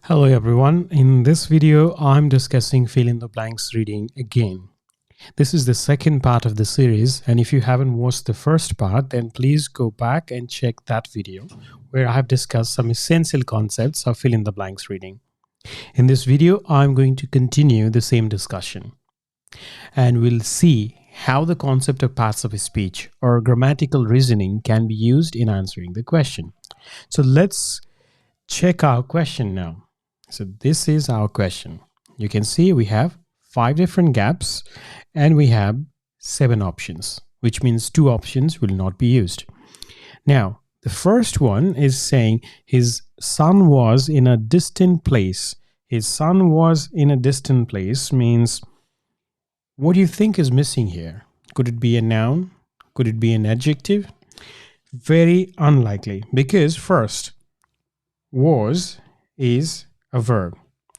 Hello everyone. In this video, I'm discussing fill in the blanks reading again. This is the second part of the series, and if you haven't watched the first part, then please go back and check that video where I have discussed some essential concepts of fill in the blanks reading. In this video, I'm going to continue the same discussion, and we'll see how the concept of parts of a speech or grammatical reasoning can be used in answering the question. So let's check our question now. So this is our question. You can see we have 5 different gaps and we have 7 options, which means 2 options will not be used. Now, the first one is saying his son was in a distant place. His son was in a distant place means, what do you think is missing here? Could it be a noun? Could it be an adjective? Very unlikely, because first, was is a verb.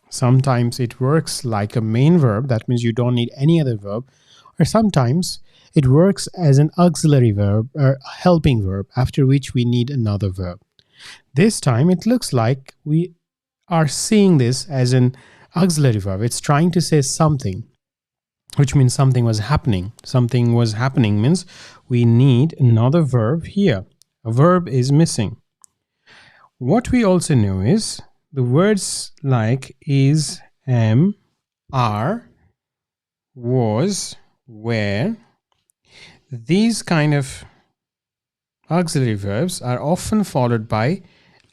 Sometimes it works like a main verb, that means you don't need any other verb, or sometimes it works as an auxiliary verb or a helping verb, after which we need another verb. This time it looks like we are seeing this as an auxiliary verb. It's trying to say something, which means something was happening. Something was happening means we need another verb here. A verb is missing. What we also know is the words like is, am, are, was, were. These kind of auxiliary verbs are often followed by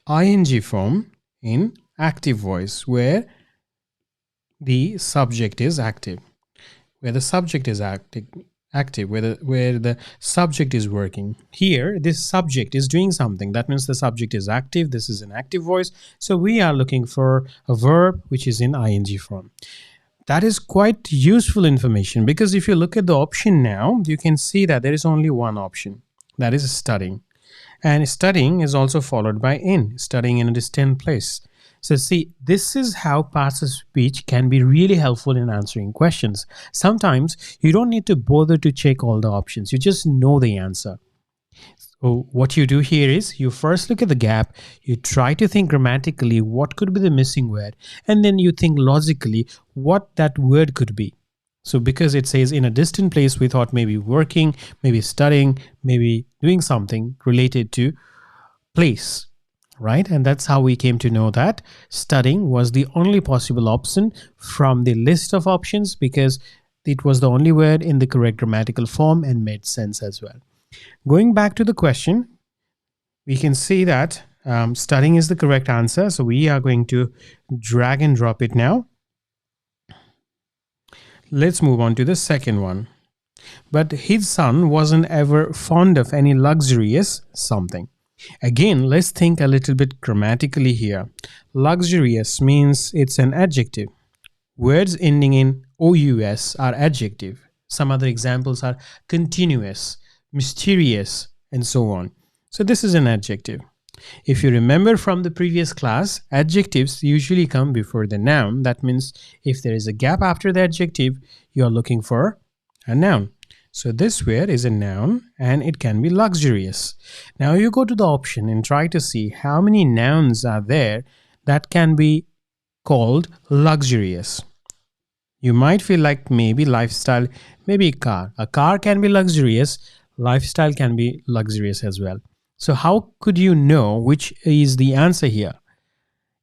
ing form in active voice, where the subject is active. Where the subject is active, where the subject is working. Here, this subject is doing something. That means the subject is active. This is an active voice. So we are looking for a verb which is in ing form. That is quite useful information, because if you look at the option now, you can see that there is only one option. That is studying. And studying is also followed by studying in a distant place. So see, this is how parts of speech can be really helpful in answering questions. Sometimes you don't need to bother to check all the options. You just know the answer. So what you do here is you first look at the gap, you try to think grammatically what could be the missing word, and then you think logically what that word could be. So because it says in a distant place, we thought maybe working, maybe studying, maybe doing something related to place. Right? And that's how we came to know that studying was the only possible option from the list of options, because it was the only word in the correct grammatical form and made sense as well. Going back to the question, we can see that studying is the correct answer. So we are going to drag and drop it now. Let's move on to the second one. But his son wasn't ever fond of any luxurious something. Again, let's think a little bit grammatically here. Luxurious means it's an adjective. Words ending in ous are adjective. Some other examples are continuous, mysterious, and so on. So this is an adjective. If you remember from the previous class, adjectives usually come before the noun. That means if there is a gap after the adjective, you are looking for a noun. So this word is a noun and it can be luxurious. Now you go to the option and try to see how many nouns are there that can be called luxurious. You might feel like maybe lifestyle, maybe car. A car can be luxurious, lifestyle can be luxurious as well. So how could you know which is the answer here?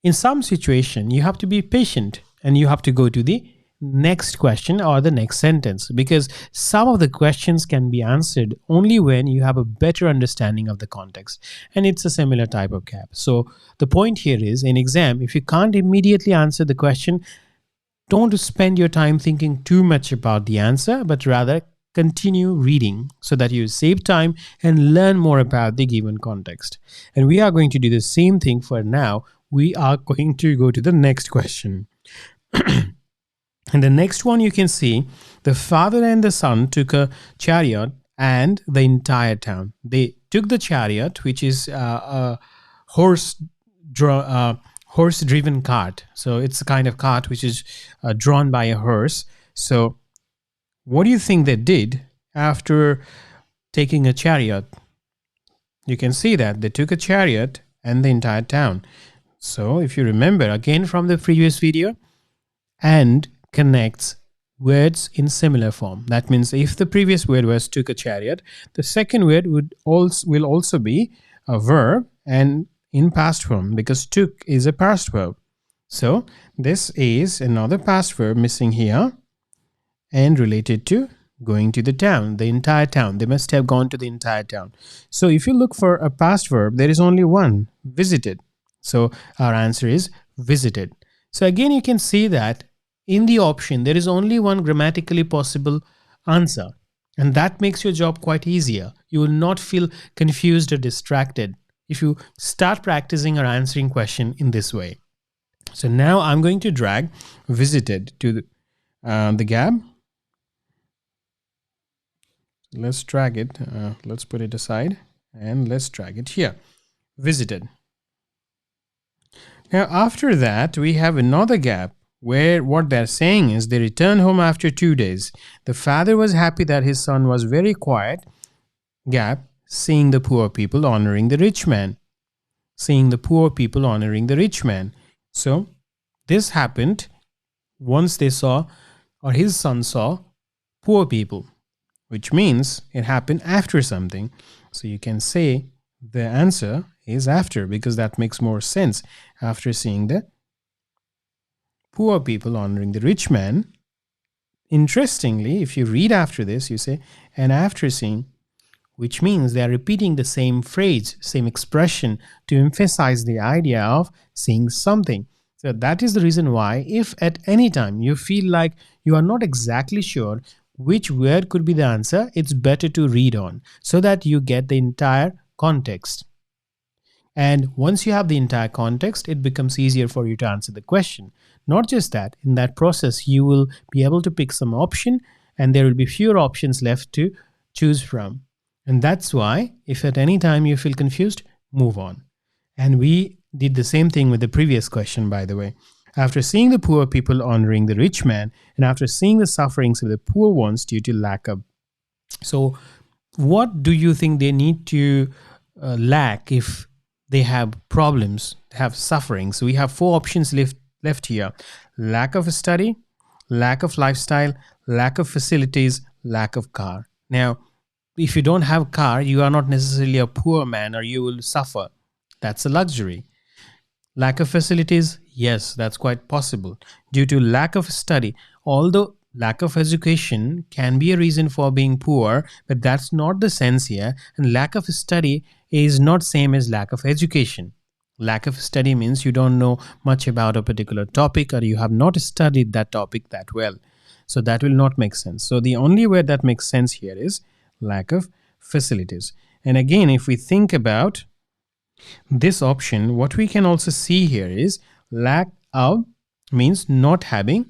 In some situation, you have to be patient and you have to go to the next question or the next sentence, because some of the questions can be answered only when you have a better understanding of the context, and it's a similar type of gap. So the point here is, in exam, if you can't immediately answer the question, don't spend your time thinking too much about the answer, but rather continue reading so that you save time and learn more about the given context. And we are going to do the same thing for now. We are going to go to the next question. And the next one, you can see the father and the son took a chariot and the entire town. They took the chariot, which is a horse-driven cart. So it's a kind of cart which is drawn by a horse. So what do you think they did after taking a chariot? You can see that they took a chariot and the entire town. So if you remember again from the previous video, and connects words in similar form. That means if the previous word was took a chariot, the second word will also be a verb and in past form, because took is a past verb. So this is another past verb missing here and related to going to the town, the entire town. They must have gone to the entire town. So if you look for a past verb, there is only one, visited. So our answer is visited. So again, you can see that in the option, there is only one grammatically possible answer. And that makes your job quite easier. You will not feel confused or distracted if you start practicing or answering question in this way. So now I'm going to drag visited to the gap. Let's drag it. Let's put it aside and let's drag it here. Visited. Now after that, we have another gap where what they're saying is they returned home after 2 days. The father was happy that his son was very quiet. Gap, seeing the poor people honoring the rich man. Seeing the poor people honoring the rich man. So this happened once they saw, or his son saw, poor people, which means it happened after something. So you can say the answer is after, because that makes more sense. After seeing the poor people honoring the rich man. Interestingly, if you read after this, you say, and after seeing, which means they are repeating the same phrase, same expression to emphasize the idea of seeing something. So that is the reason why, if at any time you feel like you are not exactly sure which word could be the answer, it's better to read on so that you get the entire context. And once you have the entire context, it becomes easier for you to answer the question. Not just that, in that process, you will be able to pick some option and there will be fewer options left to choose from. And that's why, if at any time you feel confused, move on. And we did the same thing with the previous question, by the way. After seeing the poor people honoring the rich man, and after seeing the sufferings of the poor ones due to lack of. So what do you think they need to lack if they have problems, have suffering? So we have 4 options left here. Lack of study, lack of lifestyle, lack of facilities, lack of car. Now, if you don't have a car, you are not necessarily a poor man or you will suffer. That's a luxury. Lack of facilities, yes, that's quite possible. Due to lack of study, although lack of education can be a reason for being poor, but that's not the sense here. And lack of study is not same as lack of education. Lack of study means you don't know much about a particular topic or you have not studied that topic that well. So that will not make sense. So the only word that makes sense here is lack of facilities. And again, if we think about this option, what we can also see here is lack of means not having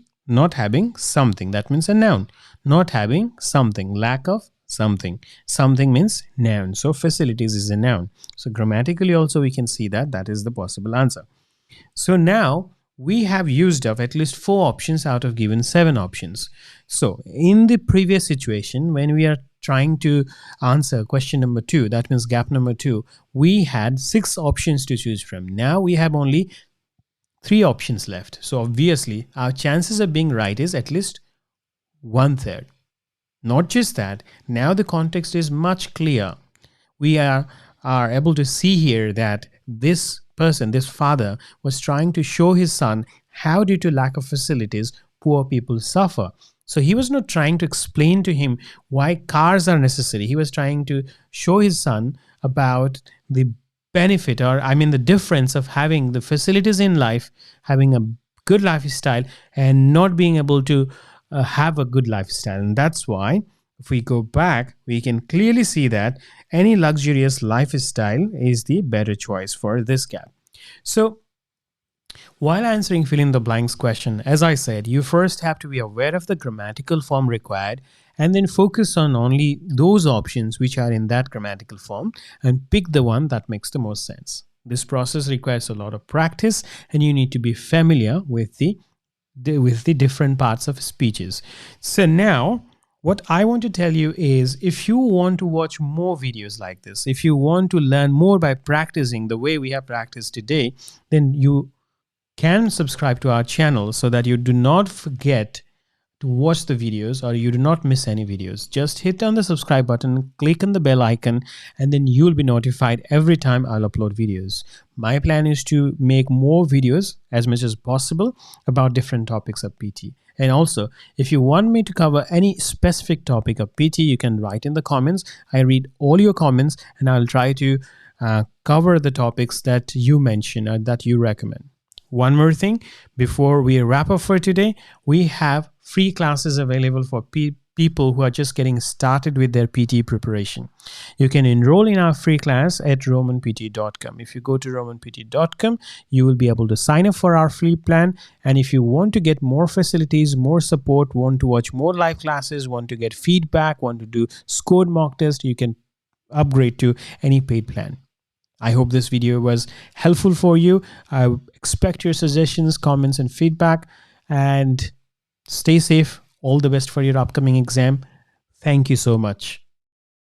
something. That means a noun. Not having something, lack of something. Something means noun. So facilities is a noun. So grammatically also we can see that that is the possible answer. So now we have used up at least 4 options out of given 7 options. So in the previous situation, when we are trying to answer question number 2, that means gap number 2, we had 6 options to choose from. Now we have only 3 options left. So obviously our chances of being right is at least 1/3. Not just that, now the context is much clearer. We are able to see here that this person, this father, was trying to show his son how due to lack of facilities, poor people suffer. So he was not trying to explain to him why cars are necessary. He was trying to show his son about the benefit, or I mean the difference of having the facilities in life, having a good lifestyle and not being able to have a good lifestyle. And that's why if we go back, we can clearly see that any luxurious lifestyle is the better choice for this gap. So while answering fill in the blanks question, as I said, you first have to be aware of the grammatical form required and then focus on only those options which are in that grammatical form and pick the one that makes the most sense. This process requires a lot of practice and you need to be familiar with the different parts of speeches. So now What I want to tell you is, if you want to watch more videos like this, if you want to learn more by practicing the way we have practiced today, then you can subscribe to our channel so that you do not forget to watch the videos or you do not miss any videos. Just hit on the subscribe button, click on the bell icon, and then you'll be notified every time I'll upload videos. My plan is to make more videos as much as possible about different topics of PT. And also, if you want me to cover any specific topic of PT, you can write in the comments. I read all your comments and I'll try to cover the topics that you mention or that you recommend. One more thing, before we wrap up for today, we have free classes available for people who are just getting started with their PT preparation. You can enroll in our free class at romanpt.com. If you go to romanpt.com, you will be able to sign up for our free plan. And if you want to get more facilities, more support, want to watch more live classes, want to get feedback, want to do scored mock test, you can upgrade to any paid plan. I hope this video was helpful for you. I expect your suggestions, comments, and feedback. And stay safe. All the best for your upcoming exam. Thank you so much.